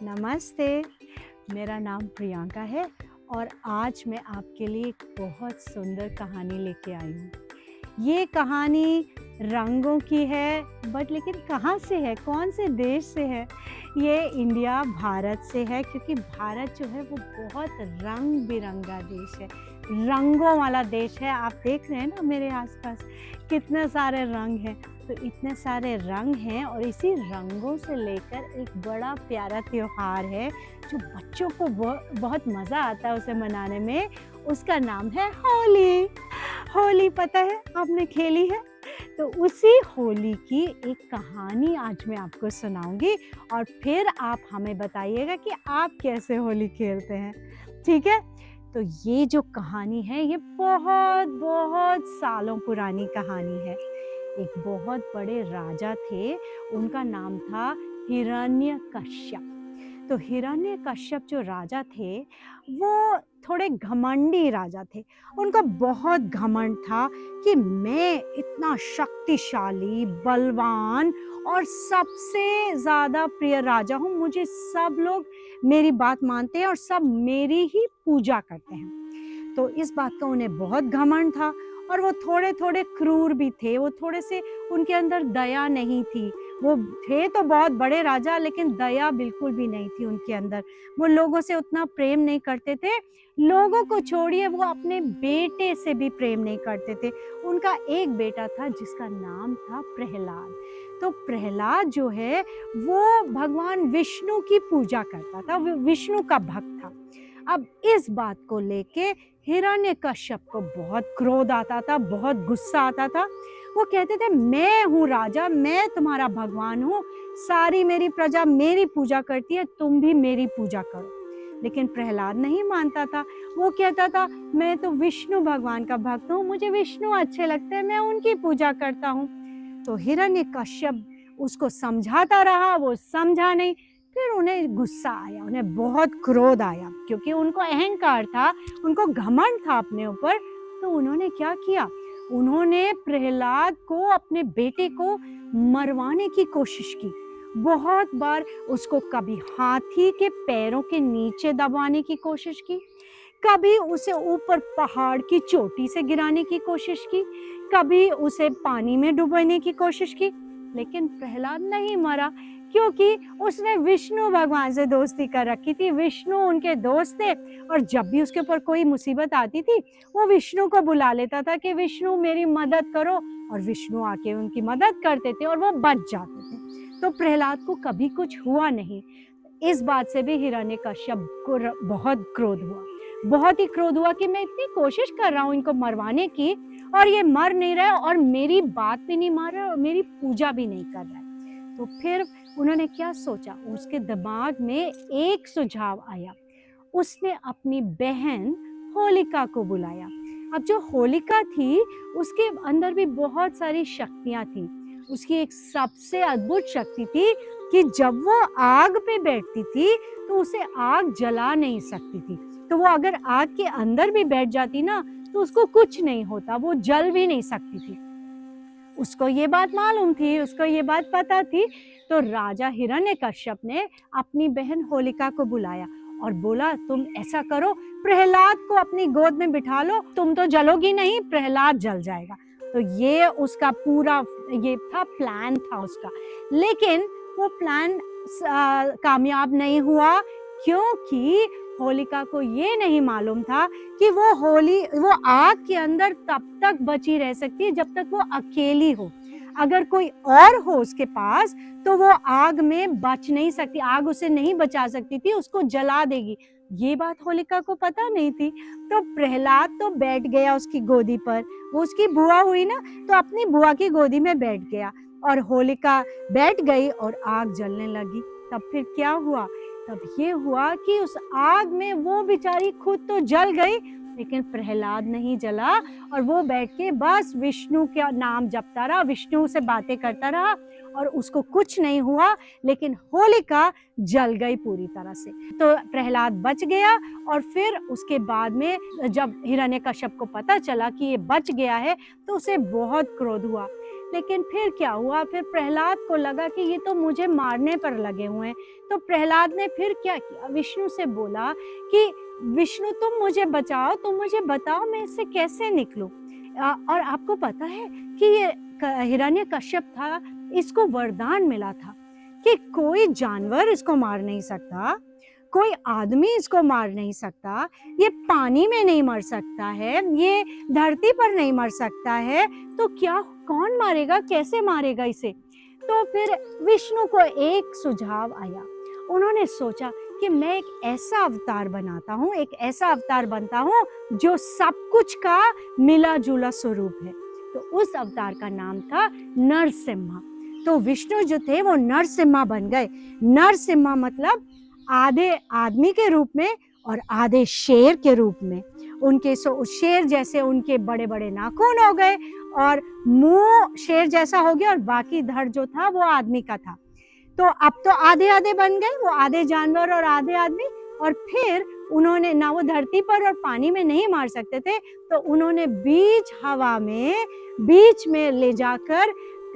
नमस्ते, मेरा नाम प्रियंका है और आज मैं आपके लिए एक बहुत सुंदर कहानी लेके आई हूँ। ये कहानी रंगों की है, बट लेकिन कहाँ से है, कौन से देश से है? ये इंडिया, भारत से है, क्योंकि भारत जो है वो बहुत रंग-बिरंगा देश है, रंगों वाला देश है। आप देख रहे हैं ना मेरे आस-पास कितने सारे रंग हैं। तो इतने सारे रंग हैं और इसी रंगों से लेकर एक बड़ा प्यारा त्योहार है जो बच्चों को बहुत मज़ा आता है उसे मनाने में। उसका नाम है होली। होली पता है, आपने खेली है? तो उसी होली की एक कहानी आज मैं आपको सुनाऊंगी और फिर आप हमें बताइएगा कि आप कैसे होली खेलते हैं, ठीक है? तो ये जो कहानी है ये बहुत बहुत सालों पुरानी कहानी है। एक बहुत बड़े राजा थे, उनका नाम था हिरण्यकश्यप। तो हिरण्यकश्यप जो राजा थे, वो थोड़े घमंडी राजा थे। उनका बहुत घमंड था कि मैं इतना शक्तिशाली, बलवान और सबसे ज़्यादा प्रिय राजा हूँ। मुझे सब लोग मेरी बात मानते हैं और सब मेरी ही पूजा करते हैं। तो इस बात का उन्हें बहुत घमंड था और वो थोड़े-थोड़े क्रूर भी थे। वो थोड़े से उनके अंदर दया नहीं थी। वो थे तो बहुत बड़े राजा, लेकिन दया बिल्कुल भी नहीं थी उनके अंदर। वो लोगों से उतना प्रेम नहीं करते थे। लोगों को छोड़िए, वो अपने बेटे से भी प्रेम नहीं करते थे। उनका एक बेटा था जिसका नाम था प्रहलाद। तो प्रहलाद जो है वो भगवान विष्णु की पूजा करता था, विष्णु का भक्त था। अब इस बात को लेके हिरण्यकश्यप को बहुत क्रोध आता था, बहुत गुस्सा आता था। वो कहते थे, मैं हूँ राजा, मैं तुम्हारा भगवान हूँ, सारी मेरी प्रजा मेरी पूजा करती है, तुम भी मेरी पूजा करो। लेकिन प्रहलाद नहीं मानता था। वो कहता था, मैं तो विष्णु भगवान का भक्त हूँ, मुझे विष्णु अच्छे लगते हैं, मैं उनकी पूजा करता हूँ। तो हिरण्यकश्यप उसको समझाता रहा, वो समझा नहीं। फिर उन्हें गुस्सा आया, उन्हें बहुत क्रोध आया, क्योंकि उनको अहंकार था, उनको घमंड था अपने ऊपर। तो उन्होंने क्या किया? उन्होंने प्रहलाद को, अपने बेटे को मरवाने की कोशिश की। बहुत बार उसको कभी हाथी के पैरों के नीचे दबाने की कोशिश की, कभी उसे ऊपर पहाड़ की चोटी से गिराने की कोशिश की, कभी उसे पानी में डुबाने की कोशिश की। लेकिन प्रहलाद नहीं मरा, क्योंकि उसने विष्णु भगवान से दोस्ती कर रखी थी। विष्णु उनके दोस्त थे और जब भी उसके ऊपर कोई मुसीबत आती थी, वो विष्णु को बुला लेता था कि विष्णु मेरी मदद करो, और विष्णु आके उनकी मदद करते थे और वो बच जाते थे। तो प्रहलाद को कभी कुछ हुआ नहीं। इस बात से भी हिरण्यकश्यप को बहुत क्रोध हुआ, बहुत ही क्रोध हुआ कि मैं इतनी कोशिश कर रहा हूँ इनको मरवाने की और ये मर नहीं रहा है और मेरी बात भी नहीं मान रहा है और मेरी पूजा भी नहीं कर रहा है। तो फिर उन्होंने क्या सोचा, उसके दिमाग में एक सुझाव आया। उसने अपनी बहन होलिका को बुलाया। अब जो होलिका थी, उसके अंदर भी बहुत सारी शक्तियां थी। उसकी एक सबसे अद्भुत शक्ति थी कि जब वो आग पे बैठती थी तो उसे आग जला नहीं सकती थी। तो वो अगर आग के अंदर भी बैठ जाती ना, तो उसको कुछ नहीं होता, वो जल भी नहीं सकती थी। उसको ये बात मालूम थी, उसको ये बात पता थी। तो राजा हिरण्यकश्यप ने अपनी बहन होलिका को बुलाया और बोला, तुम ऐसा करो, प्रहलाद को अपनी गोद में बिठा लो, तुम तो जलोगी नहीं, प्रहलाद जल जाएगा। तो ये उसका पूरा ये था, प्लान था उसका। लेकिन वो प्लान कामयाब नहीं हुआ, क्योंकि होलिका को ये नहीं मालूम था कि वो आग के अंदर तब तक बची रह सकती है जब तक वो अकेली हो। अगर कोई और हो उसके पास तो वो आग में बच नहीं सकती, आग उसे नहीं बचा सकती थी, उसको जला देगी। ये बात होलिका को पता नहीं थी। तो प्रहलाद तो बैठ गया उसकी गोदी पर, वो उसकी बुआ हुई ना, तो अपनी बुआ की गोदी में बैठ गया और होलिका बैठ गई और आग जलने लगी। तब फिर क्या हुआ? तब ये हुआ कि उस आग में वो बेचारी खुद तो जल गई, लेकिन प्रहलाद नहीं जला और वो बैठ के बस विष्णु का नाम जपता रहा, विष्णु से बातें करता रहा और उसको कुछ नहीं हुआ। लेकिन होलिका जल गई पूरी तरह से। तो प्रहलाद बच गया और फिर उसके बाद में जब हिरण्यकश्यप को पता चला कि ये बच गया है, तो उसे बहुत क्रोध हुआ। लेकिन फिर क्या हुआ, फिर प्रहलाद को लगा कि ये तो मुझे मारने पर लगे हुए हैं। तो प्रहलाद ने फिर क्या किया, विष्णु से बोला कि विष्णु तुम मुझे बचाओ, तुम मुझे बताओ मैं इससे कैसे निकलूं। और आपको पता है कि ये हिरण्यकश्यप था, इसको वरदान मिला था कि कोई जानवर इसको मार नहीं सकता, कोई आदमी इसको मार नहीं सकता, ये पानी में नहीं मर सकता है, ये धरती पर नहीं मर सकता है, तो क्या कौन मारेगा, कैसे मारेगा इसे। तो फिर विष्णु को एक सुझाव आया। उन्होंने सोचा कि मैं एक ऐसा अवतार बनाता हूँ, एक ऐसा अवतार बनता हूँ जो सब कुछ का मिला जुला स्वरूप है। तो उस अवतार का नाम था नरसिम्हा। तो विष्णु जो थे वो नरसिम्हा बन गए। नरसिम्हा मतलब आधे आदमी के रूप में और आधे शेर के रूप में। उनके शेर जैसे उनके बड़े बड़े नाखून हो गए और मुंह शेर जैसा हो गया और बाकी धड़ जो था वो आदमी का था। तो अब तो आधे आधे बन गए, वो आधे जानवर और आधे आदमी। और फिर उन्होंने ना, वो धरती पर और पानी में नहीं मार सकते थे, तो उन्होंने बीच हवा में बीच में ले जाकर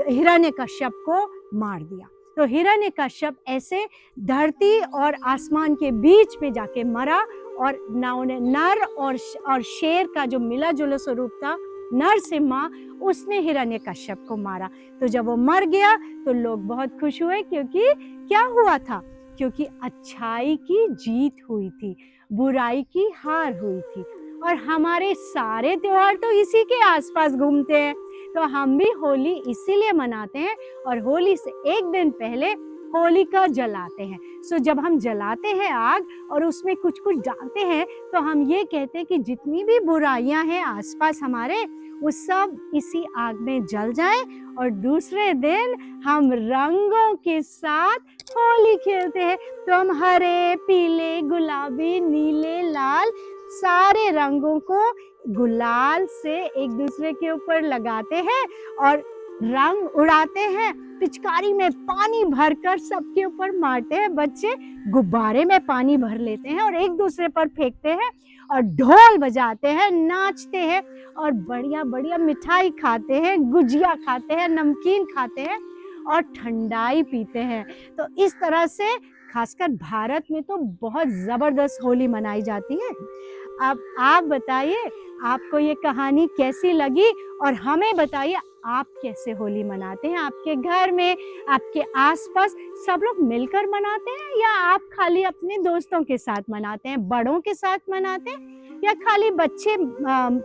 हिरण्यकश्यप को मार दिया। तो हिरण्यकश्यप ऐसे धरती और आसमान के बीच में जाके मरा और ना उन्हें नर और शेर का जो मिला जुला स्वरूप था नरसिम्हा, उसने हिरण्यकश्यप को मारा। तो जब वो मर गया तो लोग बहुत खुश हुए, क्योंकि क्या हुआ था, क्योंकि अच्छाई की जीत हुई थी, बुराई की हार हुई थी। और हमारे सारे त्योहार तो इसी के आसपास घूमते हैं। तो हम भी होली इसीलिए मनाते हैं और होली से एक दिन पहले होलिका जलाते हैं। सो जब हम जलाते हैं आग और उसमें कुछ कुछ डालते हैं, तो हम ये कहते हैं कि जितनी भी बुराइयां हैं आसपास हमारे, वो सब इसी आग में जल जाए और दूसरे दिन हम रंगों के साथ होली खेलते हैं। तो हम हरे, पीले, गुलाबी, नीले, लाल सारे रंगों को गुलाल से एक दूसरे के ऊपर लगाते हैं और रंग उड़ाते हैं। पिचकारी में पानी भरकर सबके ऊपर मारते हैं। बच्चे गुब्बारे में पानी भर लेते हैं और एक दूसरे पर फेंकते हैं और ढोल बजाते हैं, नाचते हैं और बढ़िया बढ़िया मिठाई खाते हैं, गुजिया खाते हैं, नमकीन खाते हैं और ठंडाई पीते हैं। तो इस तरह से खासकर भारत में तो बहुत जबरदस्त होली मनाई जाती है। अब आप बताइए आपको ये कहानी कैसी लगी और हमें बताइए आप कैसे होली मनाते हैं। आपके घर में, आपके आसपास सब लोग मिलकर मनाते हैं या आप खाली अपने दोस्तों के साथ मनाते हैं, बड़ों के साथ मनाते हैं या खाली बच्चे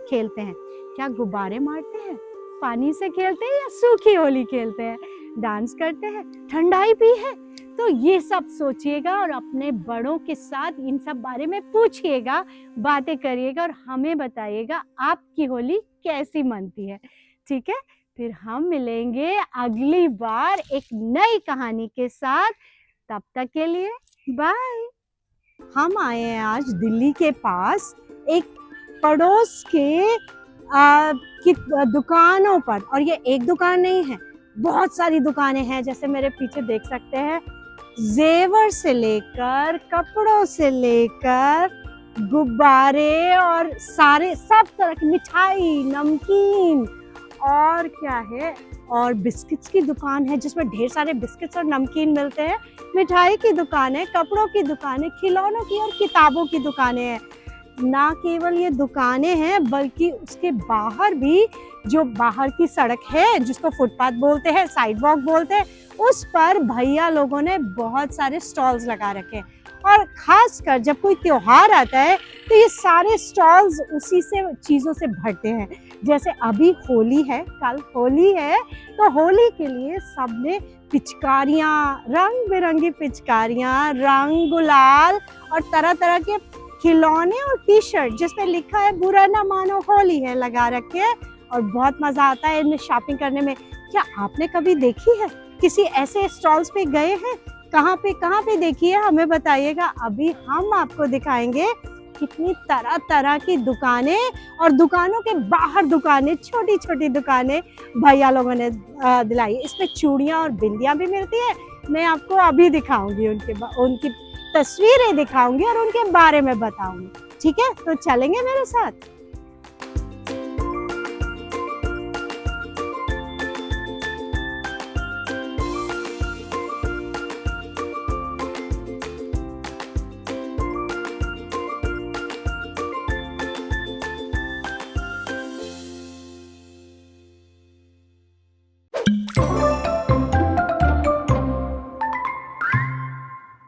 खेलते हैं? क्या गुब्बारे मारते हैं, पानी से खेलते हैं या सूखी होली खेलते हैं, डांस करते हैं, ठंडाई भी है? तो ये सब सोचिएगा और अपने बड़ों के साथ इन सब बारे में पूछिएगा, बातें करिएगा और हमें बताइएगा आपकी होली कैसी मनती है। ठीक है, फिर हम मिलेंगे अगली बार एक नई कहानी के साथ। तब तक के लिए बाय। हम आए हैं आज दिल्ली के पास एक पड़ोस के की दुकानों पर, और ये एक दुकान नहीं है, बहुत सारी दुकानें हैं। जैसे मेरे पीछे देख सकते हैं, जेवर से लेकर, कपड़ों से लेकर, गुब्बारे और सारे सब तरह की मिठाई, नमकीन और क्या है, और बिस्किट्स की दुकान है जिसमें ढेर सारे बिस्किट्स और नमकीन मिलते हैं। मिठाई की दुकान है, कपड़ों की दुकान है, खिलौनों की और किताबों की दुकानें हैं। ना केवल ये दुकानें हैं बल्कि उसके बाहर भी, जो बाहर की सड़क है जिसको फुटपाथ बोलते हैं, साइड वॉक बोलते हैं, उस पर भैया लोगों ने बहुत सारे स्टॉल्स लगा रखे हैं। और खासकर जब कोई त्योहार आता है तो ये सारे स्टॉल्स उसी से चीज़ों से भरते हैं। जैसे अभी होली है, कल होली है, तो होली के लिए सबने पिचकारियाँ, रंग बिरंगी पिचकारियाँ, रंग, गुलाल और तरह तरह के खिलौने और टी शर्ट जिसमें लिखा है बुरा ना मानो होली है लगा रखे हैं। और बहुत मज़ा आता है इन्हें शॉपिंग करने में। क्या आपने कभी देखी है, किसी ऐसे स्टॉल्स पे गए हैं? कहाँ पे देखी है, हमें बताइएगा। अभी हम आपको दिखाएंगे कितनी तरह तरह की दुकानें और दुकानों के बाहर दुकानें, छोटी छोटी दुकानें भैया लोगों ने दिलाई। इसमें चूड़ियाँ और बिंदियाँ भी मिलती है। मैं आपको अभी दिखाऊंगी, उनकी तस्वीरें दिखाऊंगी और उनके बारे में बताऊंगी। ठीक है, तो चलेंगे मेरे साथ।